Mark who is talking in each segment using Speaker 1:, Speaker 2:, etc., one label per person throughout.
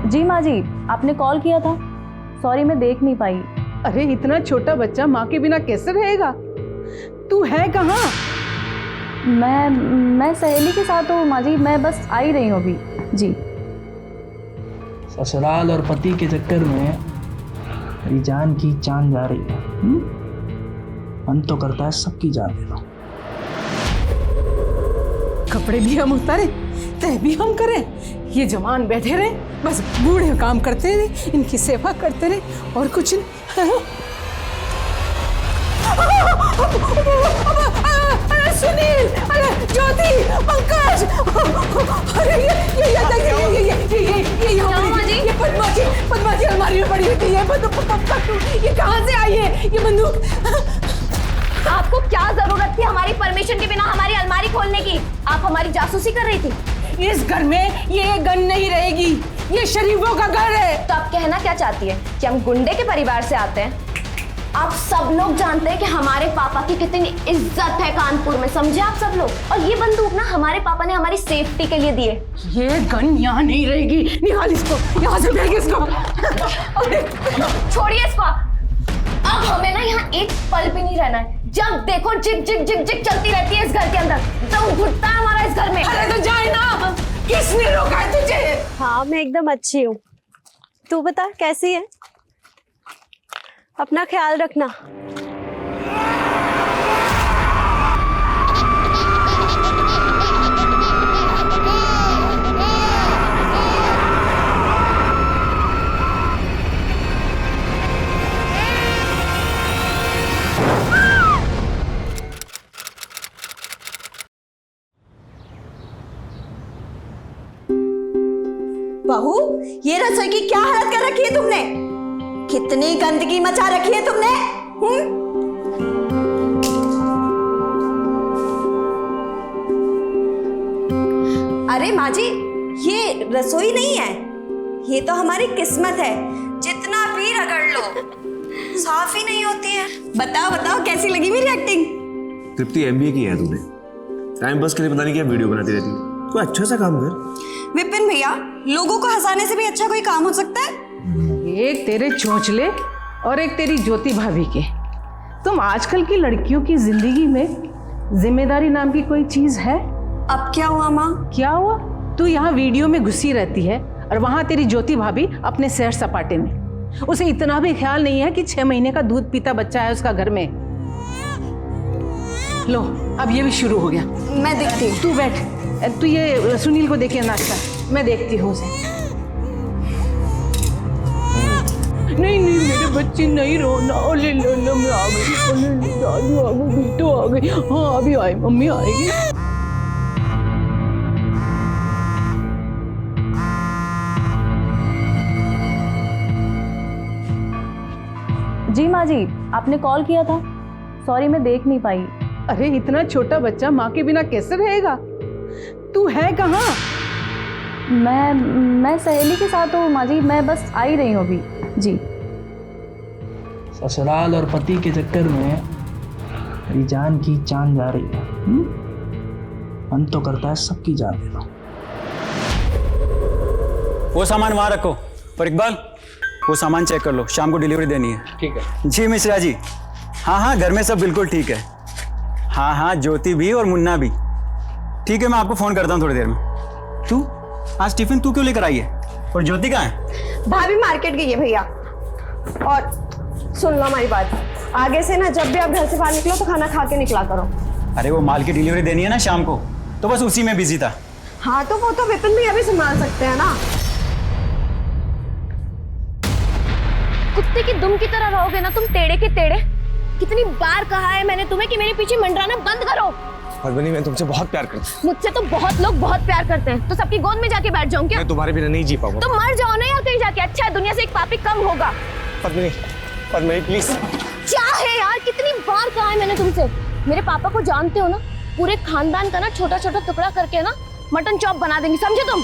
Speaker 1: जी माँ जी, आपने कॉल किया था। सॉरी मैं देख नहीं पाई।
Speaker 2: अरे इतना छोटा बच्चा माँ के बिना कैसे रहेगा? तू है कहाँ?
Speaker 1: मैं सहेली के साथ हूँ माँ जी, मैं बस आ ही रही हूँ अभी। जी।
Speaker 3: ससुराल और पति के चक्कर में मेरी जान की जान जा रही है। मन तो करता है सबकी जान ले लो।
Speaker 2: कपड़े भी हम उतारे, तय भी हम करें, ये जवान बैठे रहे, बस बूढ़े काम करते रहे, इनकी सेवा करते रहे और कुछ नहीं। अरे सुनील, अरे ज्योति, पंकज, अरे ये पद्मा की अलमारी में पड़ी हुई थी। ये कहाँ से आई है ये बंदूक?
Speaker 4: आपको क्या जरूरत थी हमारी परमिशन के बिना हमारी अलमारी खोलने की? आप हमारी जासूसी कर रही थी।
Speaker 2: इस घर में ये गन नहीं रहेगी, ये शरीफों का घर है।
Speaker 4: तो आप कहना क्या चाहती है कि हम गुंडे के परिवार से आते हैं? आप सब लोग जानते हैं कि हमारे पापा की कितनी इज्जत है कानपुर में, समझे आप सब लोग। और ये बंदूक ना हमारे पापा ने हमारी सेफ्टी के लिए दिए।
Speaker 2: ये गन यहाँ नहीं रहेगी, निकाल इसको, यहाँ से फेंक इसको।
Speaker 4: छोड़िए इसको। अब हमें ना यहाँ एक पल भी नहीं रहना है। जब देखो जिग जिग जिग जिग चलती रहती है इस घर के अंदर, दम घुटता है हमारा इस घर में।
Speaker 2: अरे तो जाए ना, किसने रोका है तुझे?
Speaker 5: हाँ मैं एकदम अच्छी हूँ, तू बता कैसी है? अपना ख्याल रखना।
Speaker 6: बहू, ये रसोई की क्या हालत कर रखी है तुमने? कितनी गंदगी मचा रखी है तुमने? अरे माँ जी, ये रसोई नहीं है, ये तो हमारी किस्मत है। जितना भी रगड़ लो साफ ही नहीं होती है। बताओ बताओ कैसी लगी मेरी एक्टिंग?
Speaker 7: तृप्ति एमबीए की है तूने, टाइम पास के लिए पता नहीं क्या वीडियो बनाती रहती है। तू अच्छा सा काम कर।
Speaker 6: विपिन भैया, लोगों को हंसाने से भी अच्छा कोई काम हो सकता है?
Speaker 2: एक तेरे चोंचले और एक तेरी ज्योति भाभी के। तुम आजकल की लड़कियों की जिंदगी में जिम्मेदारी नाम की कोई चीज है?
Speaker 6: अब क्या हुआ माँ?
Speaker 2: क्या हुआ? तू यहाँ वीडियो में घुसी रहती है और वहां तेरी ज्योति भाभी अपने सैर सपाटे में। उसे इतना भी ख्याल नहीं है कि 6 महीने का दूध पीता बच्चा है उसका घर में। लो, अब ये भी शुरू हो गया।
Speaker 6: मैं देखती हूँ।
Speaker 2: तू बैठ, तू ये सुनील को देखे नाश्ता, मैं देखती हूँ उसे। नहीं नहीं मेरे बच्चे नहीं रोना। ओले लोला मैं आ गई, ओले दादू आ गई, बेटो आ गई। हाँ अभी आई, मम्मी आएगी।
Speaker 1: जी माँ जी, आपने कॉल किया था। सॉरी मैं देख नहीं पाई।
Speaker 2: अरे इतना छोटा बच्चा माँ के बिना कैसे रहेगा? तू है कहाँ?
Speaker 1: मैं सहेली के साथ हूँ माँ जी, मैं बस आ ही रही हूँ अभी। जी।
Speaker 3: ससुराल और पति के चक्कर में मेरी जान की जान जा रही है। मन तो करता है सबकी जान ले लो।
Speaker 8: वो सामान वहां रखो। और इकबाल, वो सामान चेक कर लो, शाम को डिलीवरी देनी है।
Speaker 3: ठीक है
Speaker 8: जी मिश्रा जी। हाँ हाँ, घर में सब बिल्कुल ठीक है। हाँ हाँ, ज्योति भी और मुन्ना भी ठीक है। मैं आपको फोन करता हूँ थोड़ी देर में। तू आज टिफिन तू क्यों लेकर आई है? और ज्योति कहाँ है?
Speaker 6: भाभी मार्केट गई है भैया। और सुन लो हमारी बात, आगे से ना जब भी आप घर से बाहर निकलो तो खाना खा के निकला करो।
Speaker 8: अरे वो माल की डिलीवरी देनी है ना शाम को, तो बस उसी में बिजी था।
Speaker 6: हाँ तो वो तो विपिन भैया भी संभाल सकते हैं ना।
Speaker 4: कुत्ते की दुम की तरह रहोगे ना तुम, टेढ़े के टेढ़े। कितनी बार कहा है मैंने तुम्हें कि मेरे पीछे मंडराना बंद करो।
Speaker 7: पद्मिनी, मैं तुमसे बहुत प्यार करता हूँ।
Speaker 4: मुझसे तो बहुत लोग बहुत प्यार करते हैं, तो सबकी गोद में जाके बैठ जाऊं क्या?
Speaker 7: मैं तुम्हारे बिना नहीं जी पाऊंगा।
Speaker 4: तो मर जाओ ना यार कहीं जाके। अच्छा है, दुनिया से एक पापी कम होगा।
Speaker 7: पद्मिनी, पद्मिनी प्लीज।
Speaker 4: क्या है यार, कितनी बार कहा है मैंने तुमसे। मेरे पापा को जानते हो ना, पूरे खानदान का ना छोटा छोटा टुकड़ा करके ना मटन चॉप बना देंगी, समझे तुम?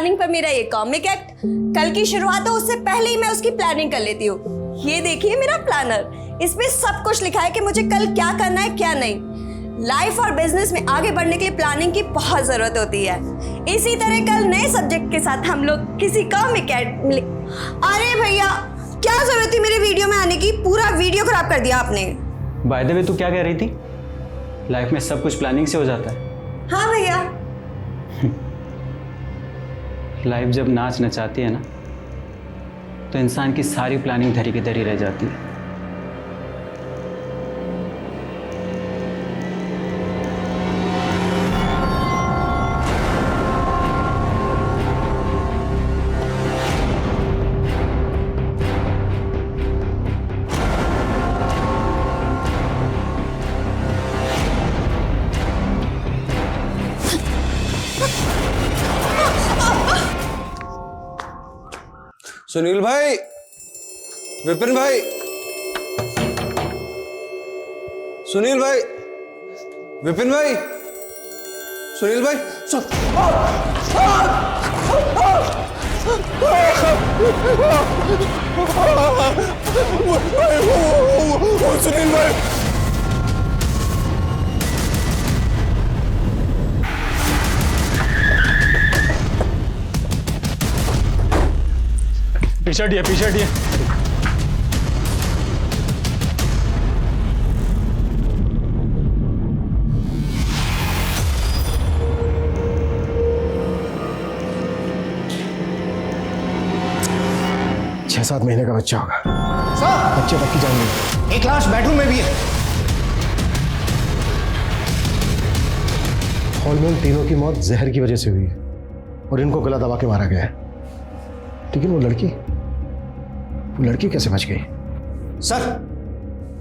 Speaker 6: प्लानिंग पर मेरा ये कॉमिक एक्ट। कल की शुरुआत हो उससे पहले ही मैं उसकी प्लानिंग कर लेती हूँ। ये देखिए मेरा प्लानर, इसमें सब कुछ लिखा है कि मुझे कल क्या करना है क्या नहीं। लाइफ और बिजनेस में आगे बढ़ने के लिए प्लानिंग की बहुत जरूरत होती है। इसी तरह कल नए सब्जेक्ट के साथ हम लोग किसी कॉमिक एक्ट में। अरे भैया, क्या जरूरत थी मेरे वीडियो में आने की? पूरा वीडियो खराब कर दिया आपने।
Speaker 8: बाय द वे तू क्या कह रही थी? लाइफ में सब कुछ प्लानिंग से हो जाता है।
Speaker 6: हाँ भैया।
Speaker 8: लाइफ जब नाच नचाती है ना, तो इंसान की सारी प्लानिंग धरी की धरी रह जाती है।
Speaker 9: सुनील भाई, विपिन भाई, सुनील भाई, विपिन भाई, सुनील भाई, सुनील भाई,
Speaker 8: पीछे हटिए, पीछे हटिए।
Speaker 10: छह 7 महीने का बच्चा होगा। बच्चे तक की जान नहीं। एक लाश बेडरूम में भी है। हॉल में उन तीनों की मौत जहर की वजह से हुई है और इनको गला दबा के मारा गया है। लेकिन वो लड़की कैसे बच गई? सर,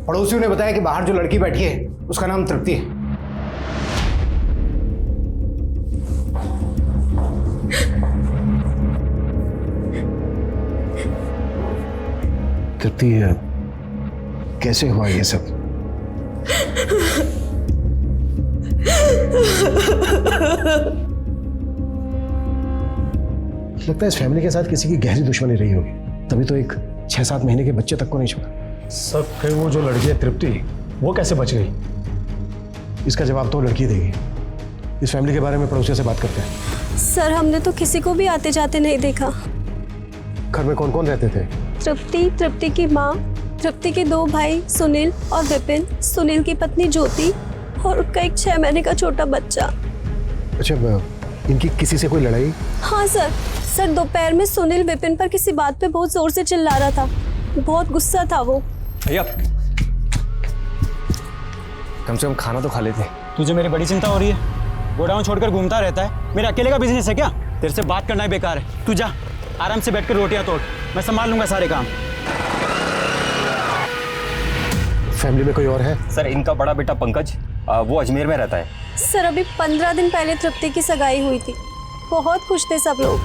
Speaker 10: पड़ोसियों ने बताया कि बाहर जो लड़की बैठी है उसका नाम तृप्ति है। तृप्ति, कैसे हुआ ये सब? लगता है इस फैमिली के साथ किसी की गहरी दुश्मनी रही होगी, तभी तो एक 6-7 महीने के बच्चे तक को नहीं छोड़ा। सर, फिर वो जो लड़की है तृप्ति, वो कैसे बच गई? इसका जवाब तो लड़की देगी। इस फैमिली के बारे में पड़ोसियों से बात करते हैं।
Speaker 5: सर, हमने तो किसी को भी आते जाते नहीं देखा।
Speaker 10: घर में कौन कौन रहते थे?
Speaker 5: तृप्ति, तृप्ति की माँ, तृप्ति के 2 भाई सुनील और विपिन, सुनील की पत्नी ज्योति और उनका एक 6 महीने का छोटा बच्चा।
Speaker 10: अच्छा, इनकी किसी से कोई लड़ाई?
Speaker 5: हाँ सर, दोपहर में सुनील विपिन पर किसी बात पे बहुत जोर से चिल्ला रहा था। बहुत गुस्सा था वो।
Speaker 8: भैया,
Speaker 10: कम से कम खाना तो खा लेते।
Speaker 8: तुझे मेरी बड़ी चिंता हो रही है? गोडाउन छोड़कर घूमता रहता है। मेरे अकेले का बिजनेस है क्या? तेरे से बात करना ही बेकार है। तू जा, आराम से बैठकर रोटियां तोड़, मैं संभाल लूंगा सारे काम।
Speaker 10: फैमिली में कोई और है?
Speaker 11: सर, इनका बड़ा बेटा पंकज, वो अजमेर में रहता है।
Speaker 5: सर, अभी 15 दिन पहले तृप्ति की सगाई हुई थी। बहुत खुश थे सब लोग।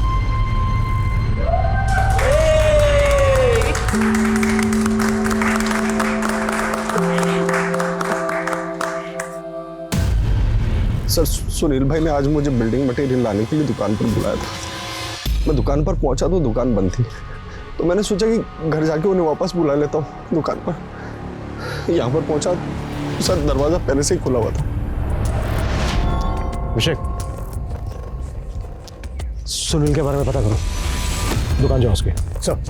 Speaker 9: सर, सुनील भाई ने आज मुझे बिल्डिंग मटेरियल लाने के लिए दुकान पर बुलाया था। मैं दुकान पर पहुंचा तो दुकान बंद थी, तो मैंने सोचा कि घर जाके उन्हें वापस बुला लेता हूँ दुकान पर। यहाँ पर पहुंचा तो सर दरवाजा पहले से ही खुला हुआ था।
Speaker 10: अभिषेक, सुनील के बारे में पता करो, दुकान जाओ उसके। सब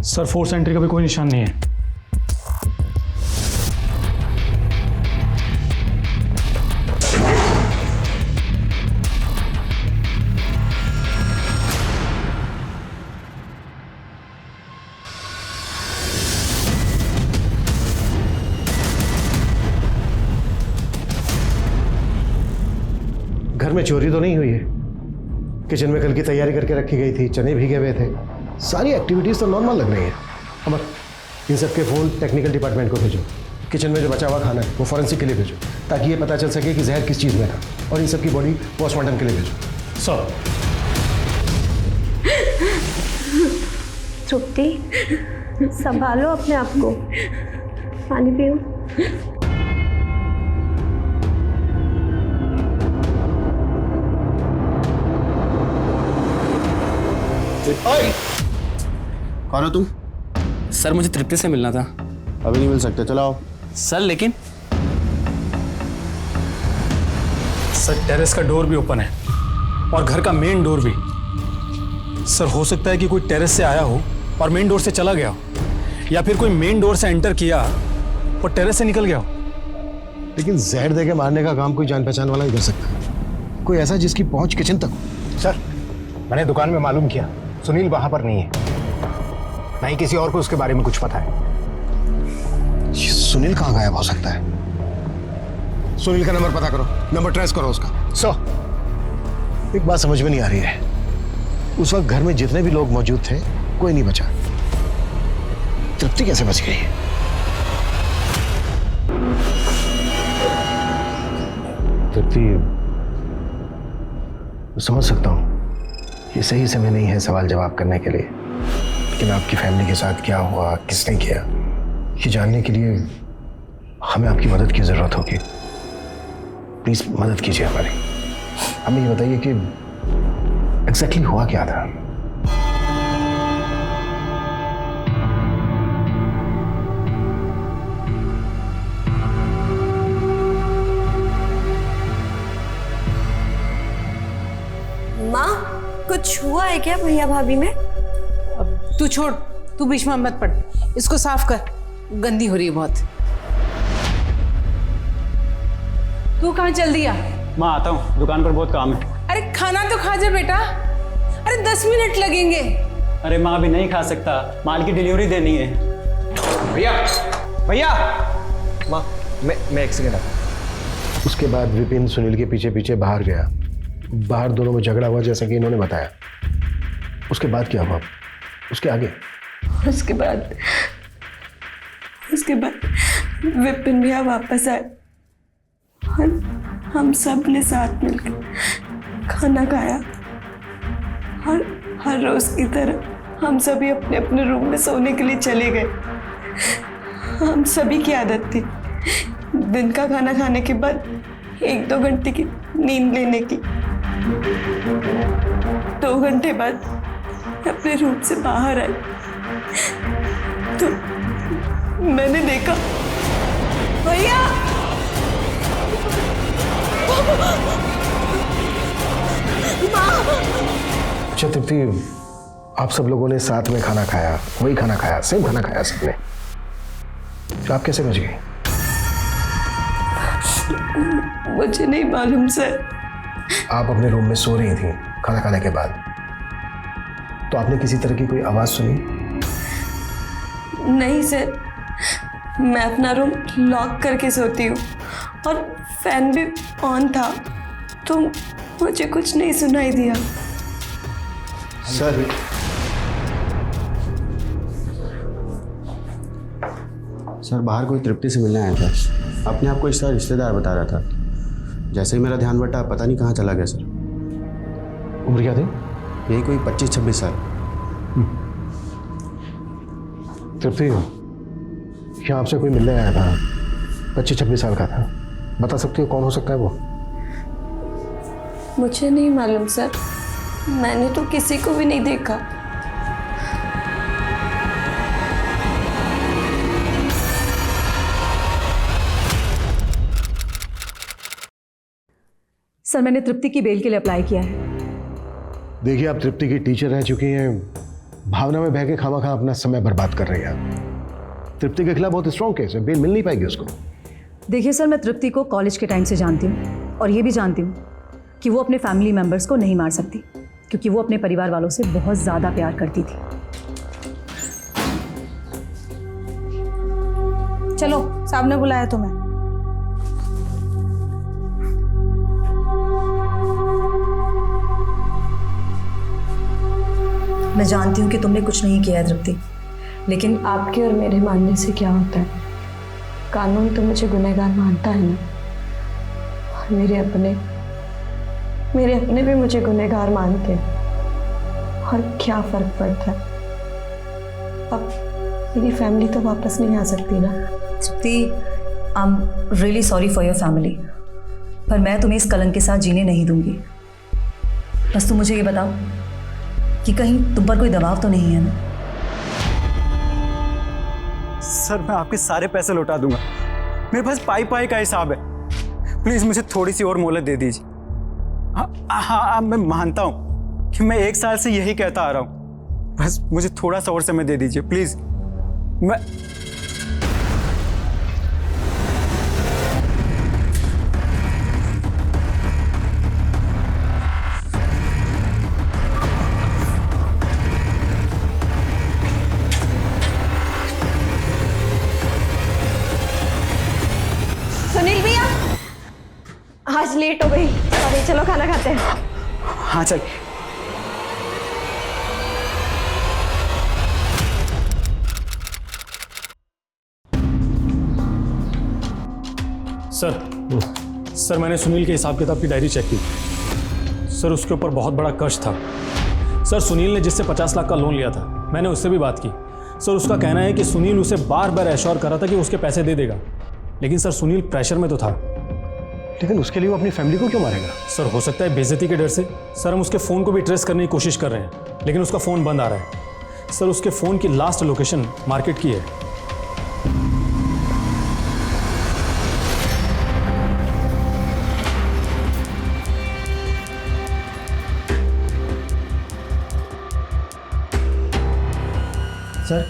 Speaker 3: सर, फोर्स एंट्री का भी कोई निशान नहीं है।
Speaker 10: घर में चोरी तो नहीं हुई है? किचन में कल की तैयारी करके रखी गई थी, चने भीगे हुए थे, सारी एक्टिविटीज तो नॉर्मल लग रही है। अमर, इन सबके फोन टेक्निकल डिपार्टमेंट को भेजो। किचन में जो बचा हुआ खाना है वो फॉरेंसिक के लिए भेजो, ताकि ये पता चल सके कि जहर किस चीज़ में था, और इन सबकी बॉडी पोस्टमार्टम के लिए भेजो। सर,
Speaker 5: तृप्ति, संभालो अपने आप को। पानी पियो।
Speaker 10: कौन हो तुम?
Speaker 3: सर मुझे तृप्ति से मिलना था।
Speaker 10: अभी नहीं मिल सकते, चलो आओ।
Speaker 3: सर लेकिन
Speaker 12: सर टेरेस का डोर भी ओपन है और घर का मेन डोर भी। सर हो सकता है कि कोई टेरेस से आया हो और मेन डोर से चला गया हो, या फिर कोई मेन डोर से एंटर किया और टेरेस से निकल गया हो।
Speaker 10: लेकिन जहर देके मारने का काम कोई जान पहचान वाला ही कर सकता है, कोई ऐसा जिसकी पहुंच किचन तक हो।
Speaker 13: सर मैंने दुकान में मालूम किया, सुनील वहां पर नहीं है, ना ही किसी और को उसके बारे में कुछ पता है।
Speaker 10: ये सुनील कहाँ गायब हो सकता है? सुनील का नंबर पता करो, नंबर ट्रेस करो उसका। एक बात समझ में नहीं आ रही है, उस वक्त घर में जितने भी लोग मौजूद थे कोई नहीं बचा, तृप्ति कैसे बच गई? तृप्ति, समझ सकता हूं ये सही समय नहीं है सवाल जवाब करने के लिए, लेकिन आपकी फैमिली के साथ क्या हुआ, किसने किया, ये जानने के लिए हमें आपकी मदद की जरूरत होगी। प्लीज मदद कीजिए हमारी। हमें ये बताइए कि एग्जैक्टली हुआ क्या था?
Speaker 6: माँ, कुछ हुआ है क्या भैया भाभी में?
Speaker 2: अब तू छोड़, तू बीच में मत पड़, इसको साफ कर, गंदी हो रही है बहुत। तू कहाँ चल दिया?
Speaker 8: माँ आता हूँ, दुकान पर बहुत काम है।
Speaker 2: अरे खाना तो खा जा बेटा, अरे 10 मिनट लगेंगे।
Speaker 8: अरे माँ अभी नहीं खा सकता, माल की डिलीवरी देनी है।
Speaker 13: भैया भैया, माँ मैं एक सेकेंड आता।
Speaker 10: उसके बाद विपिन सुनील के पीछे पीछे बाहर गया, बाहर दोनों में झगड़ा हुआ जैसा कि इन्होंने बताया। उसके बाद क्या हुआ? उसके आगे?
Speaker 5: उसके बाद विपिन भैया वापस आए और हम सब ने साथ मिलकर खाना खाया और हर रोज की तरह हम सभी अपने अपने रूम में सोने के लिए चले गए। हम सभी की आदत थी दिन का खाना खाने के बाद 1-2 घंटे की नींद लेने की। 2 घंटे बाद अपने रूम से बाहर आए तो मैंने देखा भैया
Speaker 10: अच्छा तृप्ति, आप सब लोगों ने साथ में खाना खाया, वही खाना खाया, सेम खाना खाया सबने, तो आप कैसे बच गए?
Speaker 5: मुझे नहीं मालूम सर।
Speaker 10: आप अपने रूम में सो रही थी खाना खाने के बाद, तो आपने किसी तरह की कोई आवाज सुनी?
Speaker 5: नहीं सर, मैं अपना रूम लॉक करके सोती हूँ और फैन भी ऑन था, तो मुझे कुछ नहीं सुनाई दिया।
Speaker 9: सर बाहर कोई तृप्ति से मिलने आया था, अपने आप को इसका रिश्तेदार बता रहा था। जैसे ही मेरा ध्यान बटा, पता नहीं कहाँ चला गया सर।
Speaker 10: उम्र क्या थी?
Speaker 9: यही कोई 25-26 साल।
Speaker 10: तृप्ति, क्या आपसे कोई मिलने आया था, 25-26 साल का था, बता सकती हो कौन हो सकता है वो?
Speaker 5: मुझे नहीं मालूम सर, मैंने तो किसी को भी नहीं देखा।
Speaker 1: सर मैंने तृप्ति की बेल के लिए अप्लाई किया है।
Speaker 10: देखिए, आप तृप्ति की टीचर रह चुकी हैं, भावना में बह के खामखा अपना समय बर्बाद कर रही हैं आप। तृप्ति के खिलाफ बहुत स्ट्रॉन्ग केस है, बेल मिल नहीं पाएगी उसको।
Speaker 1: देखिए सर, मैं तृप्ति को कॉलेज के टाइम से जानती हूँ और ये भी जानती हूँ कि वो अपने फैमिली मेम्बर्स को नहीं मार सकती, क्योंकि वो अपने परिवार वालों से बहुत ज़्यादा प्यार करती थी।
Speaker 2: चलो, साहब ने बुलाया तुम्हें।
Speaker 1: मैं जानती हूँ कि तुमने कुछ नहीं किया है तृप्ति, लेकिन
Speaker 5: आपके और मेरे मानने से क्या होता है? कानून तो मुझे गुनहगार मानता है ना, और मेरे अपने भी मुझे गुनहगार मानते हैं, और क्या फर्क पड़ता है? अब मेरी फैमिली तो वापस नहीं आ सकती ना।
Speaker 1: Tripti, I am really sorry for your family, पर मैं तुम्हें इस कलंक के साथ जीने नहीं दूंगी। बस तुम मुझे ये बताओ कि कहीं तुम पर कोई दबाव तो नहीं है ना?
Speaker 8: सर मैं आपके सारे पैसे लौटा दूंगा, मेरे पास पाई पाई का हिसाब है। प्लीज मुझे थोड़ी सी और मोहलत दे दीजिए। हाँ मैं मानता हूँ कि मैं 1 साल से यही कहता आ रहा हूँ, बस मुझे थोड़ा सा और समय दे दीजिए प्लीज। मैं
Speaker 4: सुनील भैया, आज लेट हो गई, अरे चलो खाना खाते हैं।
Speaker 8: हाँ चल।
Speaker 12: सर मैंने सुनील के हिसाब किताब की डायरी चेक की। सर उसके ऊपर बहुत बड़ा कर्ज था। सर सुनील ने जिससे 50 लाख का लोन लिया था, मैंने उससे भी बात की। सर उसका कहना है कि सुनील उसे बार बार एश्योर कर रहा था कि उसके पैसे दे देगा, लेकिन सर सुनील प्रेशर में तो था।
Speaker 10: लेकिन उसके लिए वो अपनी फैमिली को क्यों मारेगा?
Speaker 12: सर हो सकता है बेइज्जती के डर से। सर हम उसके फ़ोन को भी ट्रेस करने की कोशिश कर रहे हैं, लेकिन उसका फ़ोन बंद आ रहा है। सर उसके फ़ोन की लास्ट लोकेशन मार्केट की है।
Speaker 14: सर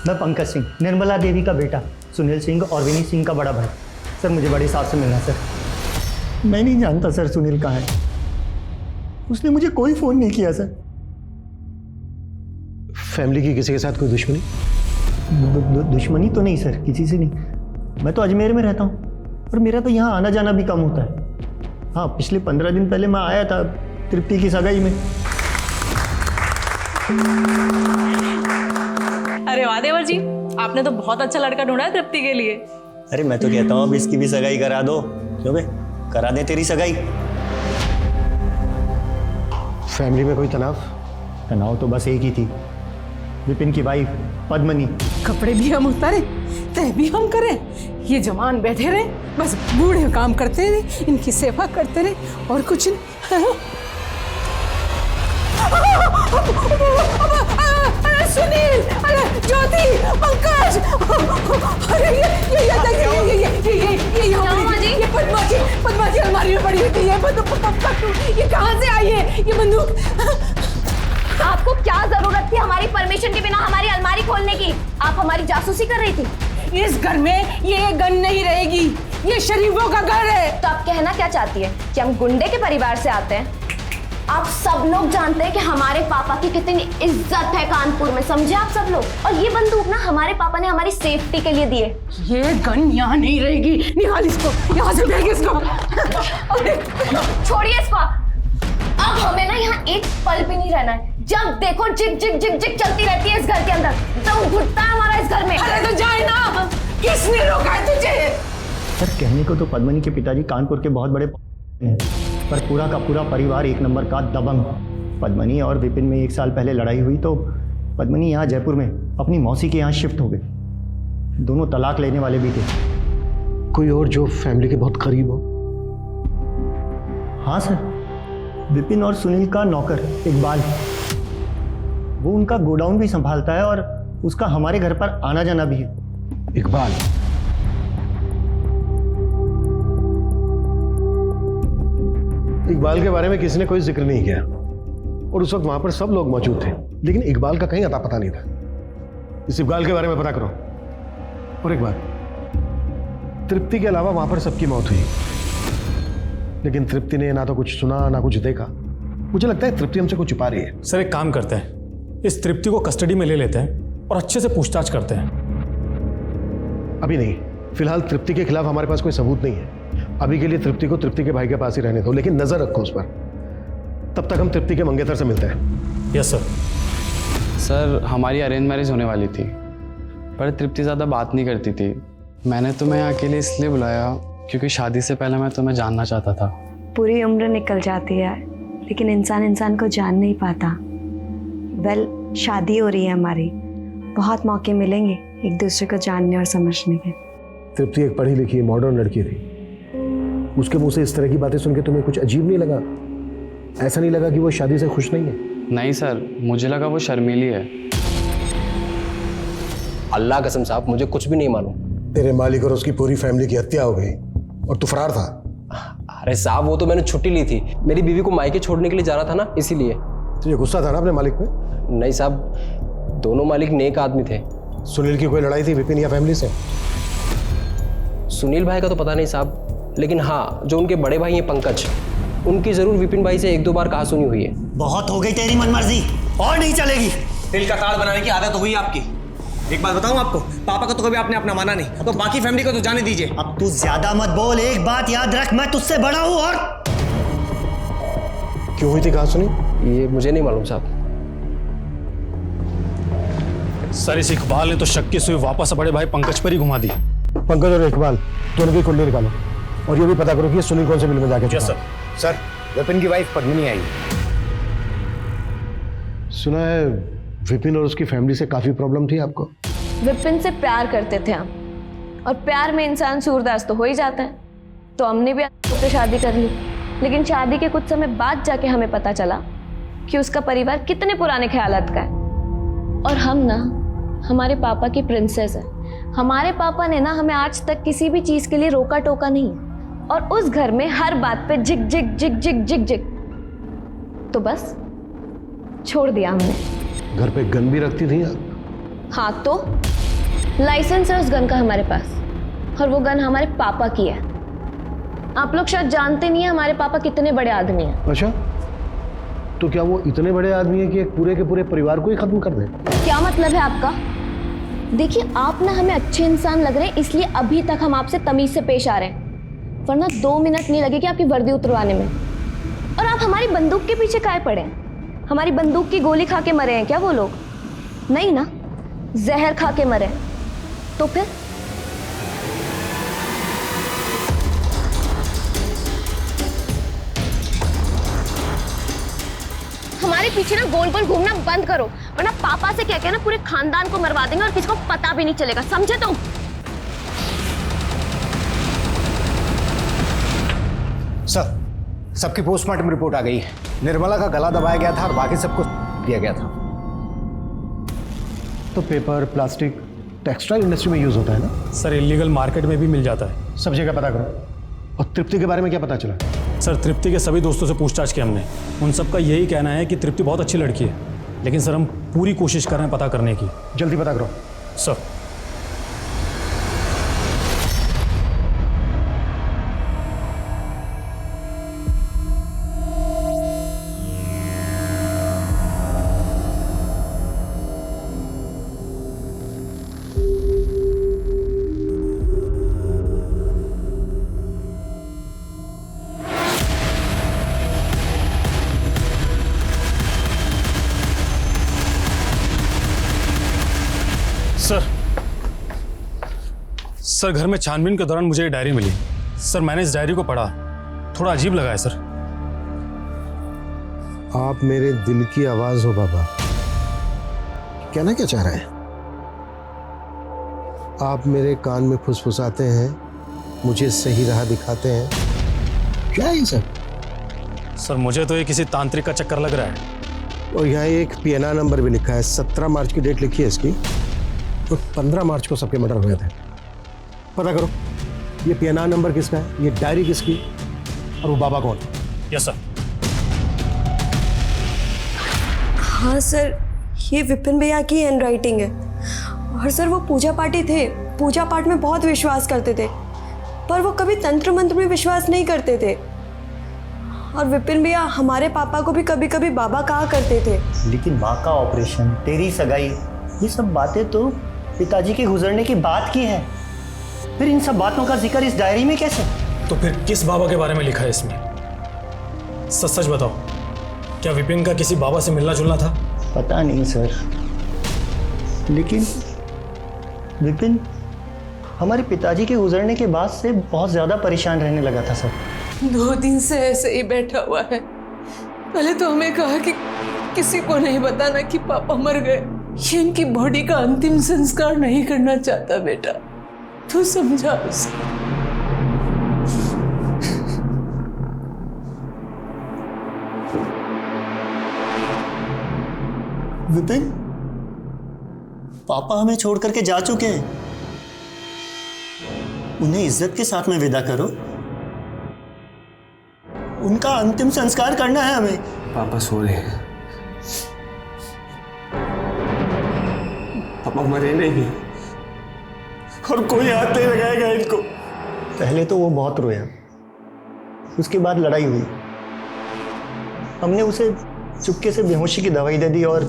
Speaker 14: मैं पंकज सिंह, निर्मला देवी का बेटा, सुनील सिंह और विनी सिंह का बड़ा भाई। सर मुझे बड़े साहब से मिलना। सर मैं नहीं जानता सर सुनील कहाँ है, उसने मुझे कोई फ़ोन नहीं किया सर।
Speaker 10: फैमिली की किसी के साथ कोई दुश्मनी?
Speaker 14: दुश्मनी तो नहीं सर, किसी से नहीं। मैं तो अजमेर में रहता हूँ और मेरा तो यहाँ आना जाना भी कम होता है। हाँ पिछले 15 दिन पहले मैं आया था तृप्ति की सगाई में।
Speaker 15: अरे वाह देवर जी, आपने तो बहुत अच्छा लड़का ढूंढा है तृप्ति के लिए।
Speaker 14: अरे मैं तो कहता हूँ अब इसकी भी सगाई करा दो। क्यों बे, करा दे तेरी सगाई।
Speaker 10: फैमिली में कोई तनाव?
Speaker 14: तनाव तो बस एक ही थी, विपिन की वाइफ पद्मनी।
Speaker 2: कपड़े भी हम उतारे, तय भी हम करें, ये जवान बैठे रहे, बस बूढ़े काम करते रहे, इनकी सेवा करते रहे और कुछ नहीं। अरे सुनील, अरे ज्योति, पंकज, अरे ये पद्मा की अलमारी में पड़ी हुई थी। ये कहाँ से आई है ये बंदूक?
Speaker 4: आपको क्या जरूरत थी हमारी परमिशन के बिना हमारी अलमारी खोलने की? आप हमारी जासूसी कर रही थी।
Speaker 2: इस घर में ये गन नहीं रहेगी, ये शरीफों का घर है।
Speaker 4: तो आप कहना क्या चाहती है कि हम गुंडे के परिवार से आते हैं? आप सब लोग जानते हैं कि हमारे पापा की कितनी इज्जत है कानपुर में, समझे आप सब लोग। और ये बंदूक ना हमारे पापा ने हमारी सेफ्टी के लिए दी है।
Speaker 2: ये गन यहाँ नहीं रहेगी, निकाल इसको, यहाँ से फेंक इसको।
Speaker 4: छोड़िए इसको। अब हमें ना यहाँ एक पल भी नहीं रहना है। जब देखो जिग जिग जिग जिग चलती रहती है इस घर के अंदर, दम घुटता है हमारा इस घर में।
Speaker 2: अरे तो जाए ना, किसने रोका है तुझे?
Speaker 14: सर कहने को तो पद्मनी के पिताजी कानपुर के बहुत बड़े हैं, पर पूरा का पूरा परिवार एक नंबर का दबंग। पद्मनी और विपिन में 1 साल पहले लड़ाई हुई तो पद्मनी यहाँ जयपुर में अपनी मौसी के यहाँ शिफ्ट हो गए। दोनों तलाक लेने वाले भी थे।
Speaker 10: कोई और जो फैमिली के बहुत करीब हो?
Speaker 14: हाँ सर, विपिन और सुनील का नौकर इकबाल, वो उनका गोडाउन भी संभालता है और उसका हमारे घर पर आना जाना भी है।
Speaker 10: इकबाल? इकबाल के बारे में किसी ने कोई जिक्र नहीं किया और उस वक्त वहां पर सब लोग मौजूद थे, लेकिन इकबाल का कहीं अता पता नहीं था। इस इकबाल के बारे में पता करो। और एक बात, तृप्ति के अलावा वहां पर सबकी मौत हुई, लेकिन तृप्ति ने ना तो कुछ सुना ना कुछ देखा। मुझे लगता है तृप्ति हमसे कुछ छुपा रही है।
Speaker 12: सर एक काम करते हैं, इस तृप्ति को कस्टडी में ले लेते हैं और अच्छे से पूछताछ करते हैं।
Speaker 10: अभी नहीं, फिलहाल तृप्ति के खिलाफ हमारे पास कोई सबूत नहीं है। अभी के लिए तृप्ति को तृप्ति के भाई के पास ही रहने दो, लेकिन नजर रखो उस पर। तब तक हम तृप्ति के मंगेतर से मिलते हैं।
Speaker 12: Yes sir.
Speaker 16: सर हमारी अरेंज मैरिज होने वाली थी, पर तृप्ति ज़्यादा बात नहीं करती थी। मैंने तुम्हें यहाँ के लिए इसलिए बुलाया क्योंकि शादी से पहले मैं तुम्हें जानना चाहता था।
Speaker 5: पूरी उम्र निकल जाती है लेकिन इंसान इंसान को जान नहीं पाता। वेल, शादी हो रही है हमारी, बहुत मौके मिलेंगे एक दूसरे को जानने और समझने के।
Speaker 10: तृप्ति एक पढ़ी लिखी मॉडर्न लड़की थी, उसके मुंह से इस तरह की बातें सुन के तुम्हें कुछ अजीब नहीं लगा? ऐसा नहीं लगा कि वो शादी से खुश नहीं है?
Speaker 16: नहीं सर, मुझे लगा वो शर्मीली है।
Speaker 11: अल्लाह कसम साहब, मुझे कुछ भी नहीं मालूम।
Speaker 10: तेरे मालिक और उसकी पूरी फैमिली की हत्या हो गई और तू फरार था।
Speaker 11: अरे साहब, वो तो मैंने छुट्टी ली थी, मेरी बीवी को मायके छोड़ने के लिए जा रहा था ना, इसीलिए।
Speaker 10: तुझे गुस्सा था ना अपने मालिक पे?
Speaker 11: नहीं साहब, दोनों मालिक नेक आदमी थे।
Speaker 10: सुनील की कोई लड़ाई थी विपिन या फैमिली से?
Speaker 11: सुनील भाई का तो पता नहीं साहब, लेकिन हाँ, जो उनके बड़े भाई हैं पंकज, उनकी जरूर विपिन भाई से 1-2 बार कहा सुनी हुई है।
Speaker 14: बहुत हो गई तेरी मनमर्जी, और नहीं चलेगी।
Speaker 17: दिल का ताड़ बनाने की आदत हो गई आपकी। एक बात बताऊं आपको, पापा का तो कभी आपने अपना माना नहीं, तो बाकी फैमिली को तो जाने दीजिए।
Speaker 14: अब तू ज्यादा मत बोल, एक बात याद रख, मैं तुझसे बड़ा हूं। और
Speaker 10: क्यों हुई थी कहा सुनी?
Speaker 11: ये मुझे नहीं मालूम साहब।
Speaker 12: सर, इस इकबाल ने तो शक की सुई वापस बड़े भाई पंकज पर ही घुमा दी।
Speaker 10: पंकज और इकबाल दोनों की कुंडली निकालो और ये भी पता करो कि ये सुनील कौन से बिल में जाके
Speaker 12: यस सर।
Speaker 13: सर, विपिन की वाइफ पद्मिनी आई।
Speaker 10: सुना है विपिन और उसकी फैमिली से काफी प्रॉब्लम थी आपको?
Speaker 4: विपिन से प्यार करते थे हम, और प्यार में इंसान सूरदास तो हो ही जाता है। तो हमने भी उससे शादी कर ली, लेकिन शादी के कुछ समय बाद जाके हमें पता चला कि उसका परिवार कितने पुराने ख्यालात का है। और हम ना हमारे पापा की प्रिंसेस है। हमारे पापा ने ना हमें आज तक किसी भी चीज़ के लिए रोका टोका नहीं, और उस घर में हर बात पे जिग जिग जिग जिग जिग जिग। तो बस छोड़ दिया हमने।
Speaker 10: घर पे गन भी रखती थी आप?
Speaker 4: हाँ, तो लाइसेंस है उस गन का हमारे पास, और वो गन हमारे पापा की है। आप लोग शायद जानते नहीं है हमारे पापा कितने बड़े आदमी हैं।
Speaker 10: अच्छा, तो क्या वो इतने बड़े आदमी हैं कि एक पूरे के पूरे परिवार को ही खत्म कर दे?
Speaker 4: क्या मतलब है आपका? देखिए, आप ना हमें अच्छे इंसान लग रहे हैं, इसलिए अभी तक हम आपसे तमीज से पेश आ रहे हैं, वरना 2 मिनट नहीं लगेगी आपकी वर्दी उतरवाने में। और आप हमारी बंदूक के पीछे काहे पड़े हैं? हमारी बंदूक की गोली खा के मरे हैं क्या वो लोग? नहीं ना, जहर खा के मरे हैं। तो फिर हमारे पीछे ना गोल गोल घूमना बंद करो, वरना पापा से कह के ना पूरे खानदान को मरवा देंगे और किसी को पता भी नहीं चलेगा, समझे तुम?
Speaker 13: सर, सबकी पोस्टमार्टम रिपोर्ट आ गई है। निर्मला का गला दबाया गया था और बाकी सबको दिया गया था।
Speaker 10: तो पेपर, प्लास्टिक, टेक्सटाइल इंडस्ट्री में यूज होता है ना?
Speaker 12: सर, इलीगल मार्केट में भी मिल जाता है।
Speaker 10: सब जगह पता करो। और तृप्ति के बारे में क्या पता चला?
Speaker 12: सर, तृप्ति के सभी दोस्तों से पूछताछ की हमने, उन सबका यही कहना है कि तृप्ति बहुत अच्छी लड़की है, लेकिन सर हम पूरी कोशिश कर रहे हैं पता करने की।
Speaker 10: जल्दी पता करो
Speaker 12: सर। सर, घर में छानबीन के दौरान मुझे ये डायरी मिली। सर, मैंने इस डायरी को पढ़ा, थोड़ा अजीब लगा है सर।
Speaker 10: आप मेरे दिल की आवाज हो बाबा। कहना क्या चाह रहे हैं? आप मेरे कान में फुसफुसाते हैं, मुझे सही राह दिखाते हैं, क्या है ये सब?
Speaker 12: सर, मुझे तो ये किसी तांत्रिक का चक्कर लग रहा है।
Speaker 10: और यहाँ एक PNR नंबर भी लिखा है, 17 मार्च की डेट लिखी है इसकी, तो 15 मार्च को सबके मर्डर हुए थे। पता करो ये PNR नंबर किसका है, ये डायरी किसकी, और वो बाबा कौन?
Speaker 12: Yes sir.
Speaker 5: हाँ सर, ये विपिन भैया की हैंड राइटिंग है। और सर, वो पूजा पाठी थे, पूजा पाठ में बहुत विश्वास करते थे, पर वो कभी तंत्र मंत्र में विश्वास नहीं करते थे। और विपिन भैया हमारे पापा को भी कभी कभी बाबा कहा करते थे।
Speaker 14: लेकिन माँ का ऑपरेशन, तेरी सगाई, ये सब बातें तो पिताजी के गुजरने की बात की है। फिर इन सब बातों का जिक्र इस डायरी में कैसे?
Speaker 12: तो फिर किस बाबा के बारे में लिखा है इसमें? सच सच बताओ, क्या विपिन का किसी बाबा से मिलना जुलना था?
Speaker 14: पता नहीं सर, लेकिन विपिन हमारे पिताजी के गुजरने के बाद से बहुत ज़्यादा परेशान रहने लगा था सर।
Speaker 5: 2 दिन से ऐसे ही बैठा हुआ है। पहले तो हमें कहा कि किसी को नहीं बताना कि पापा मर गए, ये इनकी बॉडी का अंतिम संस्कार नहीं करना चाहता। बेटा, तू समझा उसे।
Speaker 14: विपिन, पापा हमें छोड़ करके जा चुके हैं। उन्हें इज्जत के साथ में विदा करो। उनका अंतिम संस्कार करना है हमें।
Speaker 7: पापा सो रहे हैं। पापा मरे नहीं और कोई हाथ नहीं लगाएगा इनको।
Speaker 14: पहले तो वो बहुत रोया, उसके बाद लड़ाई हुई। हमने उसे चुपके से बेहोशी की दवाई दे दी और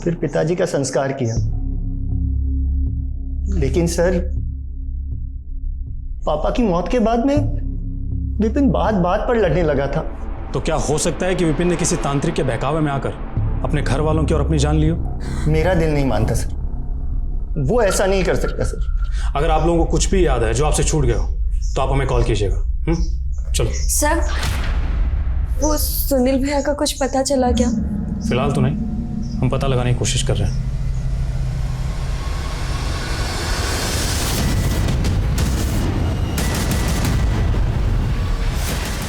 Speaker 14: फिर पिताजी का संस्कार किया। लेकिन सर, पापा की मौत के बाद में विपिन बात बात पर लड़ने लगा था।
Speaker 12: तो क्या हो सकता है कि विपिन ने किसी तांत्रिक के बहकावे में आकर अपने घर वालों की और अपनी जान ली हो?
Speaker 14: मेरा दिल नहीं मानता सर, वो ऐसा नहीं कर सकता सर।
Speaker 12: अगर आप लोगों को कुछ भी याद है जो आपसे छूट गया हो तो आप हमें कॉल कीजिएगा। चलो।
Speaker 5: सर, वो सुनील भैया का कुछ पता चला क्या?
Speaker 12: फिलहाल तो नहीं, हम पता लगाने की कोशिश कर रहे हैं।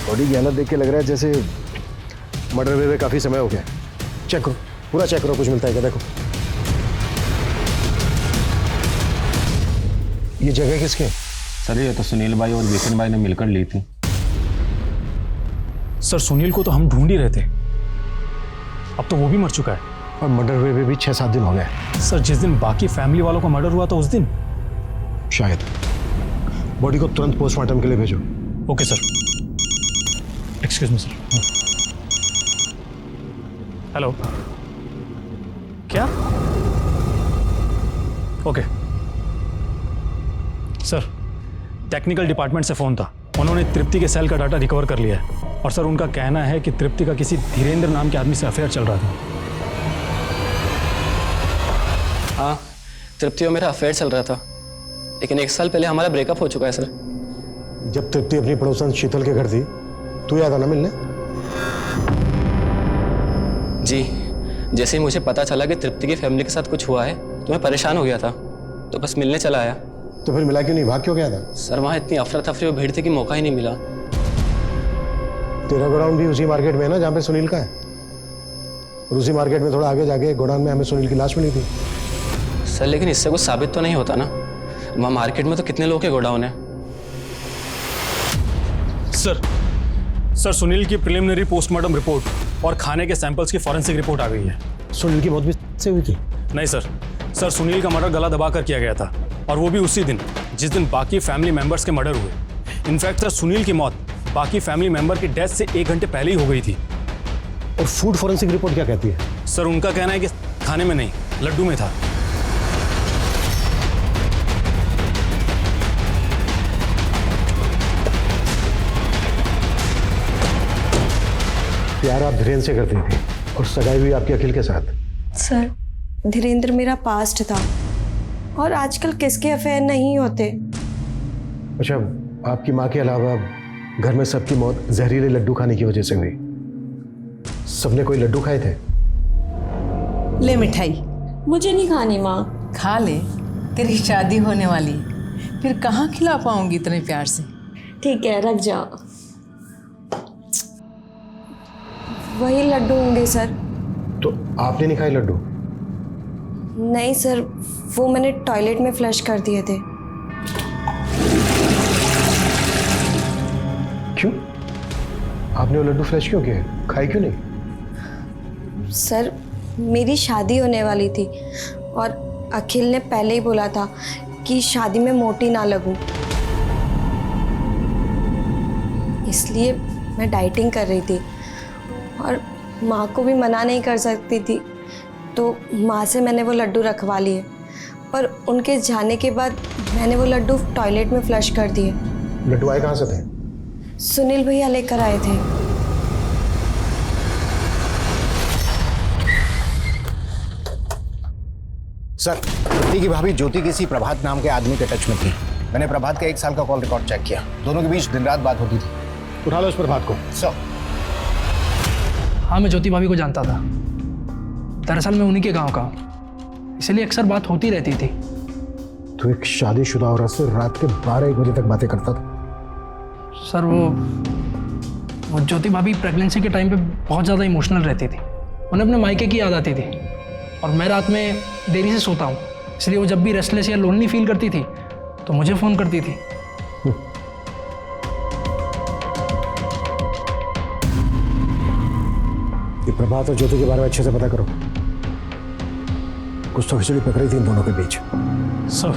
Speaker 10: बॉडी की हालत देख के लग रहा है जैसे मर्डर हुए काफी समय हो गया। चेक करो, पूरा चेक करो, कुछ मिलता है क्या? देखो ये जगह किसकी है?
Speaker 7: सर ये तो सुनील भाई और विपिन भाई ने मिलकर ली थी।
Speaker 12: सर सुनील को तो हम ढूंढ ही रहे थे, अब तो वो भी मर चुका है।
Speaker 10: और मर्डर हुए भी 6-7 दिन हो गए।
Speaker 12: सर जिस दिन बाकी फैमिली वालों का मर्डर हुआ था उस दिन
Speaker 10: शायद। बॉडी को तुरंत पोस्टमार्टम के लिए भेजो।
Speaker 12: Okay sir. Excuse me sir. Hello, क्या? ओके सर, टेक्निकल डिपार्टमेंट से फोन था, उन्होंने तृप्ति के सेल का डाटा रिकवर कर लिया है और सर उनका कहना है कि तृप्ति का किसी धीरेन्द्र नाम के आदमी से अफेयर चल रहा था।
Speaker 11: हाँ, तृप्ति और मेरा अफेयर चल रहा था, लेकिन 1 साल पहले हमारा ब्रेकअप हो चुका है सर।
Speaker 10: जब तृप्ति अपनी पड़ोसन शीतल के घर थी, तू याद आना मिलने?
Speaker 11: जी, जैसे ही मुझे पता चला कि तृप्ति की फैमिली के साथ कुछ हुआ है तो मैं परेशान हो गया था, तो बस मिलने चला आया।
Speaker 10: तो फिर मिला क्यों नहीं? भाग क्यों गया था?
Speaker 11: सर वहाँ इतनी अफरा तफरी और भीड़ थी कि मौका ही नहीं मिला।
Speaker 10: तेरा गोडाउन भी उसी मार्केट में है ना जहाँ पे सुनील का है? और उसी मार्केट में थोड़ा आगे जाके गोडाउन में हमें सुनील की लाश मिली थी।
Speaker 11: सर लेकिन इससे कुछ साबित तो नहीं होता ना, वहाँ मार्केट में तो कितने लोगों के गोडाउन है।
Speaker 12: सर सुनील की प्रिलिमिनरी पोस्टमार्टम रिपोर्ट और खाने के सैंपल्स की फॉरेंसिक रिपोर्ट आ गई है।
Speaker 10: सुनील की मौत भी से हुई थी?
Speaker 12: नहीं सर सुनील का मर्डर गला दबाकर किया गया था और वो भी उसी दिन जिस दिन बाकी फैमिली मेंबर्स के मर्डर हुए। इनफैक्ट सर सुनील की मौत बाकी फैमिली मेंबर की डेथ से 1 घंटे पहले ही हो गई थी।
Speaker 10: और फूड फॉरेंसिक रिपोर्ट क्या कहती है?
Speaker 12: सर उनका कहना है कि खाने में नहीं, लड्डू में था।
Speaker 10: प्यार आप धीरेन्द्र से करती थी और सगाई हुई आपके अखिल के साथ।
Speaker 5: सर, धीरेन्द्र मेरा पास्ट था और आजकल किसके अफेयर नहीं होते।
Speaker 10: अच्छा, आपकी माँ के अलावा घर में सबकी मौत जहरीले लड्डू खाने की वजह से हुई। सबने कोई लड्डू खाए थे?
Speaker 2: ले मिठाई।
Speaker 5: मुझे नहीं खानी माँ।
Speaker 2: खा ले, तेरी शादी होने वाली, फिर कहाँ खिला पाऊंगी इतने प्यार से।
Speaker 5: ठीक है, रख जाओ। वही लड्डू होंगे सर।
Speaker 10: तो आपने नहीं खाए लड्डू?
Speaker 5: नहीं सर, वो मैंने टॉयलेट में फ्लश कर दिए थे।
Speaker 10: क्यों? आपने वो लड्डू फ्लश क्यों किए? खाए क्यों नहीं?
Speaker 5: सर, मेरी शादी होने वाली थी और अखिल ने पहले ही बोला था कि शादी में मोटी ना लगूं, इसलिए मैं डाइटिंग कर रही थी और माँ को भी मना नहीं कर सकती थी, तो माँ से मैंने वो लड्डू रखवा लिए। पर उनके जाने के बाद मैंने वो लड्डू टॉयलेट में फ्लश कर दिए।
Speaker 10: लड्डू आए कहाँ से थे?
Speaker 5: सुनील भैया लेकर आए थे।
Speaker 13: सर, तृप्ति की भाभी ज्योति किसी प्रभात नाम के आदमी के टच में थी। मैंने प्रभात का 1 साल का कॉल रिकॉर्ड चेक किया, दोनों के बीच दिन रात बात होती थी।
Speaker 10: उठा लो उस प्रभात को।
Speaker 13: सर।
Speaker 18: हाँ, मैं ज्योति भाभी को जानता था। दरअसल मैं उन्हीं के गांव का हूँ, इसलिए अक्सर बात होती रहती थी।
Speaker 10: तो एक शादीशुदा औरत से रात के 12-1 बजे तक बातें करता था?
Speaker 18: सर वो ज्योति भाभी प्रेगनेंसी के टाइम पे बहुत ज़्यादा इमोशनल रहती थी, उन्हें अपने मायके की याद आती थी। और मैं रात में देरी से सोता हूँ, इसलिए वो जब भी रेस्टलेस या लोनली फील करती थी तो मुझे फ़ोन करती थी।
Speaker 10: ये प्रभात और ज्योति के बारे में अच्छे से पता करो। कुछ तो खिचड़ी पक रही थी इन दोनों के बीच।
Speaker 12: सर,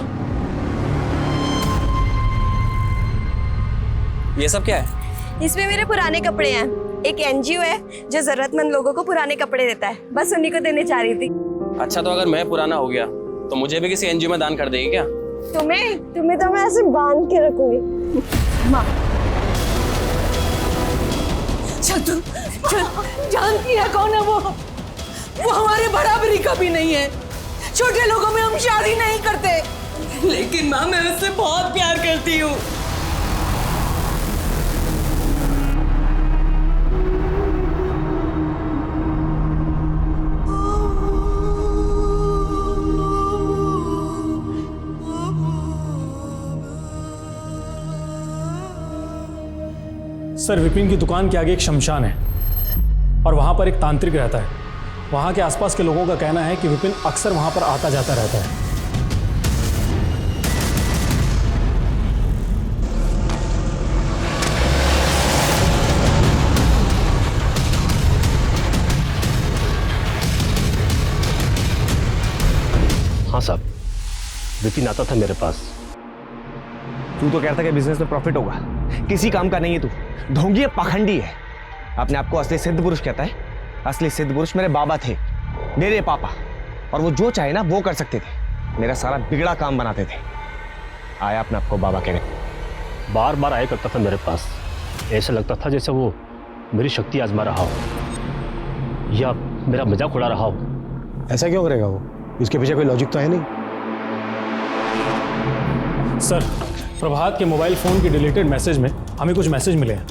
Speaker 11: ये सब क्या है?
Speaker 6: इसमें मेरे पुराने कपड़े हैं। एक एनजीओ है जो जरूरतमंद लोगों को पुराने कपड़े देता है, बस उन्हीं को देने चाह रही थी।
Speaker 11: अच्छा, तो अगर मैं पुराना हो गया तो मुझे भी किसी एनजीओ में दान कर देगी क्या?
Speaker 6: तुम्हें तो मैं ऐसे बांध के रखूंगी। माँ
Speaker 2: चल जानती है कौन है वो हमारे बराबरी का भी नहीं है। छोटे लोगों में हम शादी नहीं करते।
Speaker 5: लेकिन माँ मैं उससे बहुत प्यार करती हूँ।
Speaker 12: सर, विपिन की दुकान के आगे एक शमशान है और वहाँ पर एक तांत्रिक रहता है। वहाँ के आसपास के लोगों का कहना है कि विपिन अक्सर वहाँ पर आता जाता रहता है।
Speaker 17: हाँ साहब, विपिन आता था मेरे पास।
Speaker 7: तू तो कहता कि बिजनेस में प्रॉफिट होगा, किसी काम का नहीं है तू। ढोंगी है, पाखंडी है। अपने आप को असली सिद्ध पुरुष कहता है। असली सिद्ध पुरुष मेरे बाबा थे, मेरे पापा, और वो जो चाहे ना वो कर सकते थे। मेरा सारा बिगड़ा काम बनाते थे। आया अपने आपको बाबा कहने।
Speaker 17: बार बार आया करता था मेरे पास। ऐसा लगता था जैसे वो मेरी शक्ति आजमा रहा हो या मेरा मजाक उड़ा रहा हो।
Speaker 10: ऐसा क्यों करेगा वो? इसके पीछे कोई लॉजिक तो है नहीं।
Speaker 12: सर, प्रभात के मोबाइल फोन की डिलीटेड मैसेज में हमें कुछ मैसेज मिले हैं।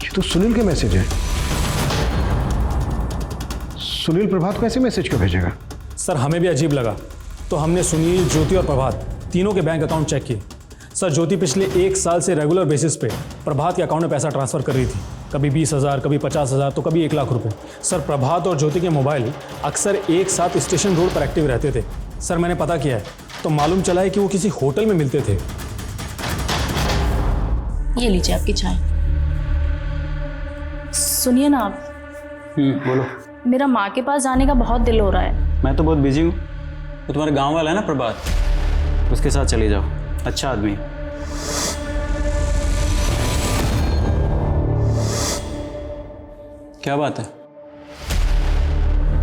Speaker 10: ये तो सुनील के मैसेज है। सुनील प्रभात को ऐसे मैसेज क्यों भेजेगा?
Speaker 12: सर, हमें भी अजीब लगा तो हमने सुनील, ज्योति और प्रभात तीनों के बैंक अकाउंट चेक किए। सर, ज्योति पिछले 1 साल से रेगुलर बेसिस पे प्रभात के अकाउंट में पैसा ट्रांसफर कर रही थी। कभी 20,000, कभी 50,000, तो कभी 1 लाख रुपए। सर, प्रभात और ज्योति के मोबाइल अक्सर एक साथ स्टेशन रोड पर एक्टिव रहते थे। सर, मैंने पता किया है तो मालूम चला है कि वो किसी होटल में मिलते थे।
Speaker 15: ये लीजिए आपकी चाय। सुनिए ना आप,
Speaker 8: बोलो।
Speaker 15: मेरा माँ के पास जाने का बहुत दिल हो रहा है।
Speaker 8: मैं तो बहुत बिजी हूँ। तो तुम्हारे गांव वाला है ना प्रभात, उसके साथ चले जाओ, अच्छा आदमी है। क्या बात है?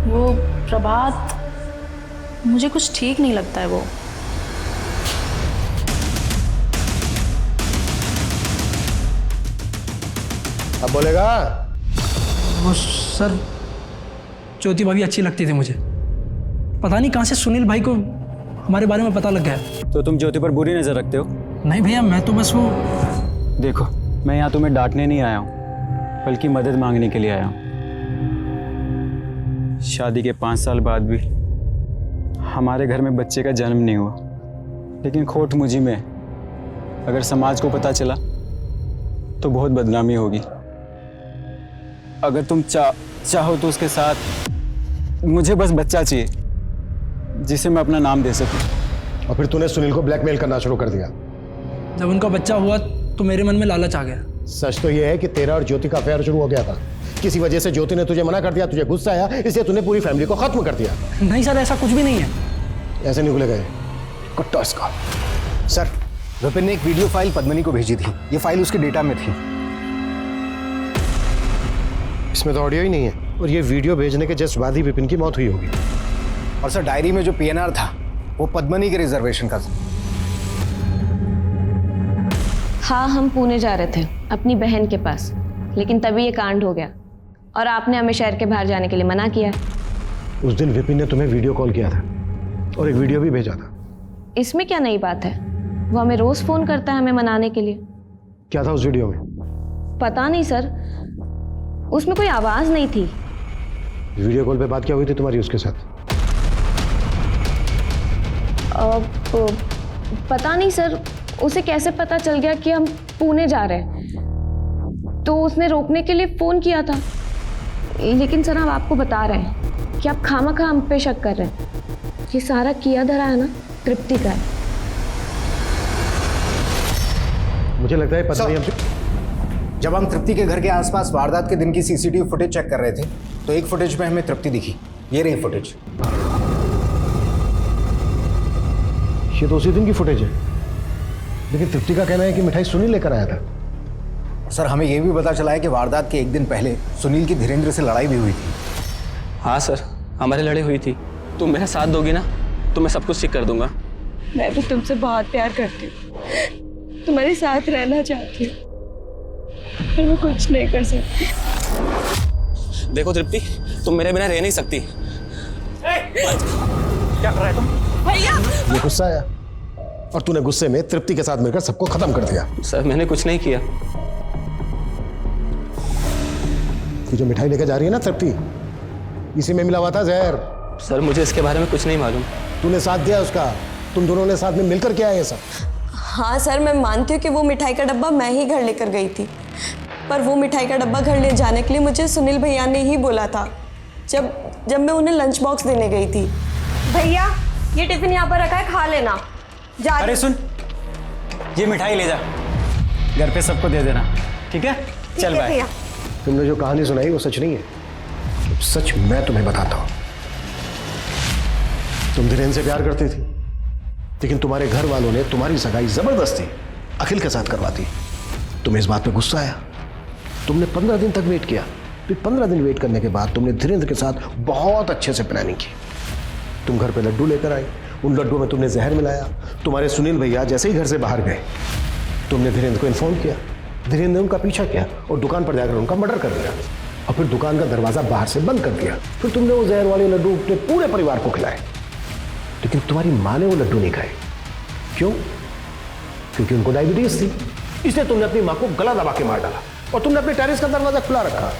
Speaker 15: वो प्रभात, मुझे कुछ ठीक नहीं लगता है वो।
Speaker 10: अब बोलेगा?
Speaker 18: वो सर, ज्योति भाभी अच्छी लगती थी मुझे। पता नहीं कहाँ से सुनील भाई को हमारे बारे में पता लग गया।
Speaker 8: तो तुम ज्योति पर बुरी नज़र रखते हो?
Speaker 18: नहीं भैया, मैं तो बस वो।
Speaker 8: देखो, मैं यहाँ तुम्हें डांटने नहीं आया हूँ, बल्कि मदद मांगने के लिए आया हूँ। शादी के 5 साल बाद भी हमारे घर में बच्चे का जन्म नहीं हुआ, लेकिन खोट मुझी में। अगर समाज को पता चला तो बहुत बदनामी होगी। अगर तुम चाहो तो उसके साथ मुझे बस बच्चा चाहिए जिसे मैं अपना नाम दे सकूं।
Speaker 10: और फिर तूने सुनील को ब्लैकमेल करना शुरू कर दिया।
Speaker 18: जब उनका बच्चा हुआ तो मेरे मन में लालच आ गया।
Speaker 10: सच तो यह है कि तेरा और ज्योति का अफेयर शुरू हो गया था। किसी वजह से ज्योति ने तुझे मना कर दिया, तुझे गुस्सा आया, इसलिए तूने पूरी फैमिली को खत्म कर दिया।
Speaker 18: नहीं सर, ऐसा कुछ भी नहीं है।
Speaker 10: ऐसे नहीं खुले गए कुत्ता इसका।
Speaker 13: सर, विपिन ने एक वीडियो फाइल पद्मनी को भेजी थी। ये फाइल उसके डेटा में थी।
Speaker 10: इसमें तो ऑडियो ही नहीं है, और ये वीडियो भेजने के जस्ट बाद ही विपिन की मौत हुई होगी।
Speaker 13: और सर, डायरी में जो पीएनआर था वो पद्मनी के रिजर्वेशन का।
Speaker 4: हाँ, हम पुणे जा रहे थे अपनी बहन के पास, लेकिन तभी ये कांड हो गया और आपने हमें शहर के बाहर जाने के लिए मना किया।
Speaker 10: उस दिन विपिन ने तुम्हें वीडियो कॉल किया था और एक वीडियो भी भेजा था।
Speaker 4: इसमें क्या नई बात है? वो हमें रोज फोन करता है हमें मनाने के लिए।
Speaker 10: क्या था उस वीडियो में?
Speaker 4: पता नहीं सर, उसमें कोई आवाज नहीं थी।
Speaker 10: वीडियो कॉल पे बात क्या हुई थी तुम्हारी उसके साथ?
Speaker 4: पता नहीं सर, उसे कैसे पता चल गया कि हम पुणे जा रहे हैं, तो उसने रोकने के लिए फोन किया था। लेकिन सर, हम आपको बता रहे हैं कि कि आप खामखा हम पे शक कर रहे हैं। ये सारा किया धरा है ना तृप्ति का है।
Speaker 10: मुझे लगता है पद्मनी हमसे।
Speaker 13: जब हम तृप्ति के घर के आसपास वारदात के दिन की सीसीटीवी फुटेज चेक कर रहे थे तो एक फुटेज में हमें तृप्ति दिखी। ये रही फुटेज।
Speaker 10: ये तो उसी दिन की फुटेज है, लेकिन तृप्ति का कहना है कि मिठाई सुनील लेकर आया था।
Speaker 13: सर, हमें यह भी पता चला है कि वारदात के एक दिन पहले सुनील की धीरेन्द्र से लड़ाई भी हुई थी।
Speaker 16: हाँ सर, हमारी लड़ाई हुई थी। तुम मेरा साथ दोगी ना तो मैं सब कुछ ठीक कर दूंगा।
Speaker 5: मैं भी तुमसे बहुत प्यार करती हूँ, तुम्हारे साथ रहना चाहती हूँ, पर मैं कुछ नहीं कर सकती।
Speaker 16: देखो तृप्ति, तुम मेरे बिना रह नहीं सकती।
Speaker 17: क्या कर रहा है तुम?
Speaker 5: भैया,
Speaker 10: ये गुस्सा आया और तूने गुस्से में तृप्ति के साथ मिलकर सबको खत्म कर दिया।
Speaker 16: सर मैंने कुछ नहीं किया।
Speaker 10: ये जो मिठाई लेकर जा रही है ना तृप्ति, इसी में मिला हुआ था जहर।
Speaker 16: सर मुझे इसके बारे में कुछ नहीं मालूम।
Speaker 10: तूने साथ दिया उसका, तुम दोनों ने साथ में मिलकर किया है ये सब।
Speaker 6: हाँ सर, मैं मानती हूँ कि वो मिठाई का डब्बा मैं ही घर लेकर गई थी, पर वो मिठाई का डब्बा घर ले जाने के लिए मुझे सुनील भैया ने ही बोला था जब मैं उन्हें लंच बॉक्स देने गई थी।
Speaker 4: भैया ये टिफिन यहाँ पर रखा है, खा लेना। जा
Speaker 8: अरे सुन, ये मिठाई ले जा, घर पे सबको दे देना, ठीक है? चल बाय।
Speaker 10: तुमने जो कहानी सुनाई वो सच नहीं है, सच मैं तुम्हें बताता हूं। तुम धीरेन्द्र से प्यार करती थी, लेकिन तुम्हारे घर वालों ने तुम्हारी सगाई जबरदस्ती अखिल के साथ करवा दी। तुम्हें इस बात पे गुस्सा आया, तुमने 15 दिन तक वेट किया। फिर 15 दिन वेट करने के बाद तुमने धीरेन्द्र के साथ बहुत अच्छे से प्लानिंग की। तुम घर पे लड्डू लेकर आई, उन लड्डू में तुमने जहर मिलाया। तुम्हारे सुनील भैया जैसे ही घर से बाहर गए, तुमने धीरेन्द्र को इन्फॉर्म किया। धीरेन्द्र ने उनका पीछा किया और दुकान पर जाकर उनका मर्डर कर दिया, और फिर दुकान का दरवाजा बाहर से बंद कर दिया। फिर तुमने वो जहर वाले लड्डू अपने पूरे परिवार को खिलाए, लेकिन तुम्हारी माँ ने वो लड्डू नहीं खाए। क्यों? क्योंकि उनको डायबिटीज थी, इसलिए तुमने अपनी माँ को गला दबा के मार डाला और तुमने अपने टेरेस का दरवाजा खुला रखा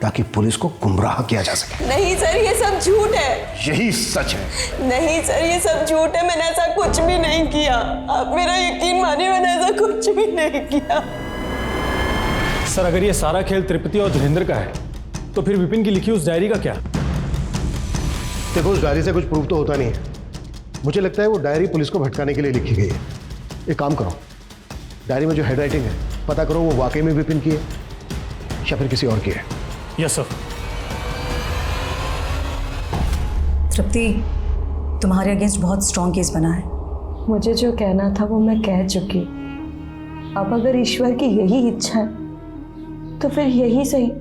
Speaker 10: ताकि पुलिस को गुमराह किया जा सके।
Speaker 6: नहीं सर, ये सब झूठ है।
Speaker 10: यही सच है।
Speaker 6: नहीं सर, ये सब झूठ है। मैंने ऐसा कुछ भी नहीं किया। आप मेरा यकीन मानिए, मैंने ऐसा कुछ भी नहीं किया।
Speaker 12: सर अगर ये सारा खेल तृप्ति और धीरेन्द्र का है तो फिर विपिन की लिखी उस डायरी का क्या?
Speaker 10: देखो, उस डायरी से कुछ प्रूफ तो होता नहीं है। मुझे लगता है वो डायरी पुलिस को भटकाने के लिए लिखी गई है। एक काम करो, डायरी में जो हैंडराइटिंग है पता करो वो वाकई में विपिन की है या फिर किसी और की है।
Speaker 12: Yes sir.
Speaker 1: तृप्ति, तुम्हारे अगेंस्ट बहुत स्ट्रॉन्ग केस बना है।
Speaker 5: मुझे जो कहना था वो मैं कह चुकी। अब अगर ईश्वर की यही इच्छा है तो फिर यही सही।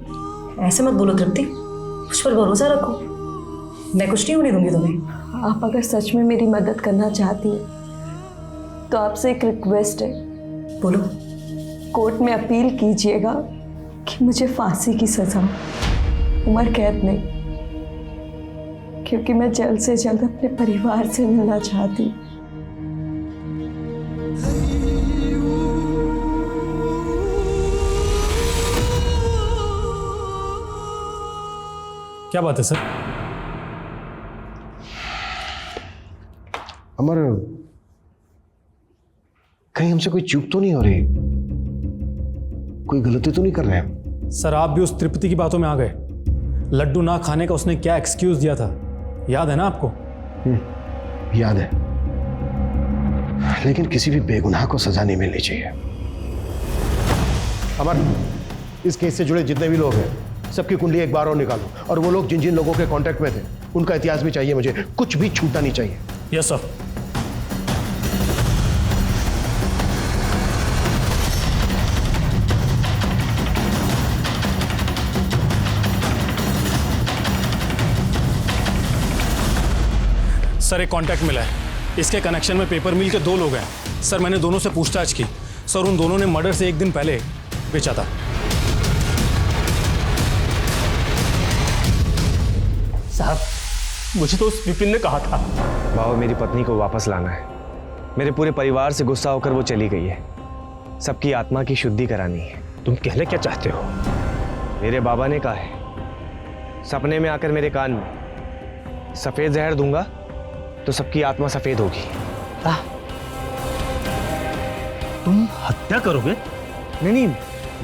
Speaker 1: ऐसे मत बोलो तृप्ति, मुझ पर भरोसा रखो, मैं कुछ नहीं होने दूंगी तुम्हें।
Speaker 5: आप अगर सच में मेरी मदद करना चाहती हैं तो आपसे एक रिक्वेस्ट है।
Speaker 1: बोलो।
Speaker 5: कोर्ट में अपील कीजिएगा कि मुझे फांसी की सजा, उम्र कैद नहीं, क्योंकि मैं जल्द से जल्द अपने परिवार से मिलना चाहती हूँ।
Speaker 12: क्या बात है सर?
Speaker 10: अमर, कहीं हमसे कोई चूक तो नहीं हो रही? कोई गलती तो नहीं कर रहे हैं?
Speaker 12: सर आप भी उस तृप्ति की बातों में आ गए। लड्डू ना खाने का उसने क्या एक्सक्यूज दिया था, याद है ना आपको?
Speaker 10: याद है, लेकिन किसी भी बेगुनाह को सजा नहीं मिलनी चाहिए। अमर, इस केस से जुड़े जितने भी लोग हैं सबकी कुंडली एक बार और निकालो, और वो लोग जिन जिन लोगों के कांटेक्ट में थे उनका इतिहास भी चाहिए मुझे। कुछ भी छूटना नहीं चाहिए।
Speaker 12: Yes sir. सर एक कांटेक्ट मिला है, इसके कनेक्शन में पेपर मिल के 2 लोग हैं। सर मैंने दोनों से पूछताछ की। सर उन दोनों ने मर्डर से 1 दिन पहले बेचा था।
Speaker 17: साहब, मुझे तो उस विपिन ने कहा था।
Speaker 7: बाबा, मेरी पत्नी को वापस लाना है। मेरे पूरे परिवार से गुस्सा होकर वो चली गई है। सबकी आत्मा की शुद्धि करानी है।
Speaker 17: तुम कहना क्या चाहते हो?
Speaker 7: मेरे बाबा ने कहा है, सपने में आकर मेरे कान में सफेद जहर दूंगा तो सबकी आत्मा सफेद होगी।
Speaker 17: तुम हत्या करोगे?
Speaker 7: नहीं,